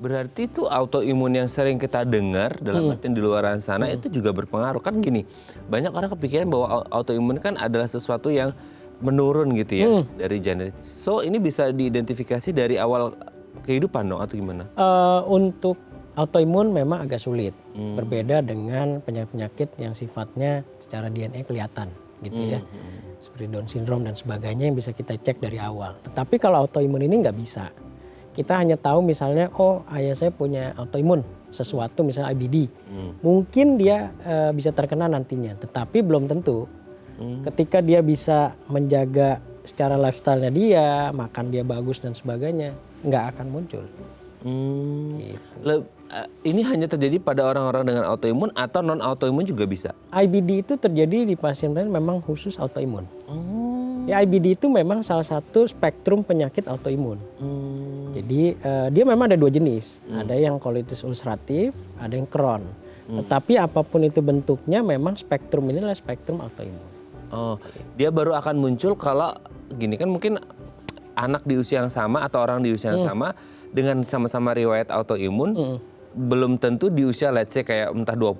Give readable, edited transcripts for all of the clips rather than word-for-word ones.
Berarti itu autoimun yang sering kita dengar dalam artian di luar sana itu juga berpengaruh. Kan gini, banyak orang kepikiran bahwa autoimun kan adalah sesuatu yang menurun gitu ya dari genetik. So ini bisa diidentifikasi dari awal kehidupan dong atau gimana? Untuk autoimun memang agak sulit. Berbeda dengan penyakit-penyakit yang sifatnya secara DNA kelihatan gitu ya. Seperti Down syndrome dan sebagainya yang bisa kita cek dari awal. Tetapi kalau autoimun ini nggak bisa. Kita hanya tahu misalnya, oh ayah saya punya autoimun sesuatu misalnya IBD. Mungkin dia bisa terkena nantinya, tetapi belum tentu. Ketika dia bisa menjaga secara lifestyle-nya dia, makan dia bagus dan sebagainya, nggak akan muncul. Gitu. Ini hanya terjadi pada orang-orang dengan autoimun atau non autoimun juga bisa? IBD itu terjadi di pasien memang khusus autoimun. Ya, IBD itu memang salah satu spektrum penyakit autoimun. Jadi dia memang ada dua jenis, ada yang colitis ulceratif, ada yang Crohn. Tetapi apapun itu bentuknya, memang spektrum ini adalah spektrum autoimun. Oh, dia baru akan muncul kalau gini kan mungkin anak di usia yang sama atau orang di usia yang sama dengan sama-sama riwayat autoimun. Belum tentu di usia let's say kayak entah 20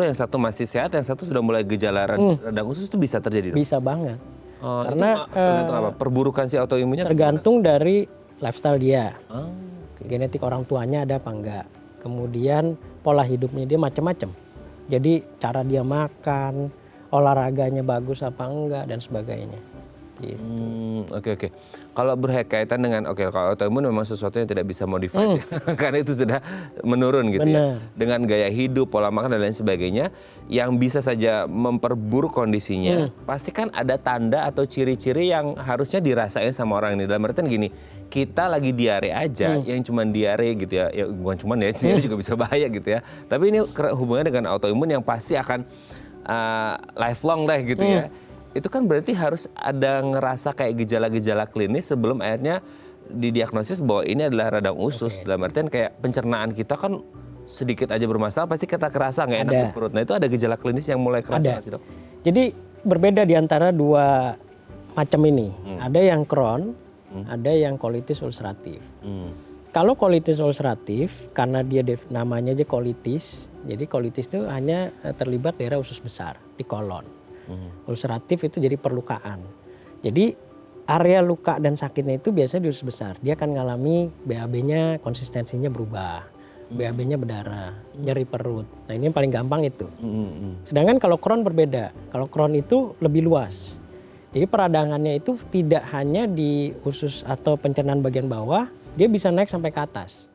yang satu masih sehat, yang satu sudah mulai gejala radang usus itu bisa terjadi dong? Bisa banget. Karena tergantung apa? Perburukan si autoimunnya tergantung dari lifestyle dia. Genetik orang tuanya ada apa enggak. Kemudian pola hidupnya dia macam-macam. Jadi cara dia makan, olahraganya bagus apa enggak dan sebagainya. Gitu. Oke. Kalau berkaitan dengan kalau autoimun memang sesuatu yang tidak bisa modified karena itu sudah menurun gitu. Ya. Dengan gaya hidup, pola makan dan lain sebagainya yang bisa saja memperburuk kondisinya. Pasti kan ada tanda atau ciri-ciri yang harusnya dirasain sama orang ini. Dalam artian gini, kita lagi diare aja yang cuman diare gitu ya. Ya bukan cuman ya, diare juga bisa bahaya gitu ya. Tapi ini hubungannya dengan autoimun yang pasti akan lifelong deh gitu ya. Itu kan berarti harus ada ngerasa kayak gejala-gejala klinis sebelum akhirnya didiagnosis bahwa ini adalah radang usus. Dalam artian kayak pencernaan kita kan sedikit aja bermasalah pasti kita kerasa nggak enak di perut. Nah itu ada gejala klinis yang mulai kerasa sih dok? Jadi berbeda di antara dua macam ini. Ada yang Crohn, ada yang colitis ulceratif. Kalau colitis ulceratif karena dia namanya aja colitis, jadi colitis itu hanya terlibat daerah usus besar di kolon. Ulceratif itu jadi perlukaan. Jadi area luka dan sakitnya itu biasanya di usus besar. Dia akan mengalami BAB-nya konsistensinya berubah. BAB-nya berdarah, nyeri perut. Nah ini yang paling gampang itu. Sedangkan kalau Crohn berbeda. Kalau Crohn itu lebih luas. Jadi peradangannya itu tidak hanya di usus atau pencernaan bagian bawah, dia bisa naik sampai ke atas.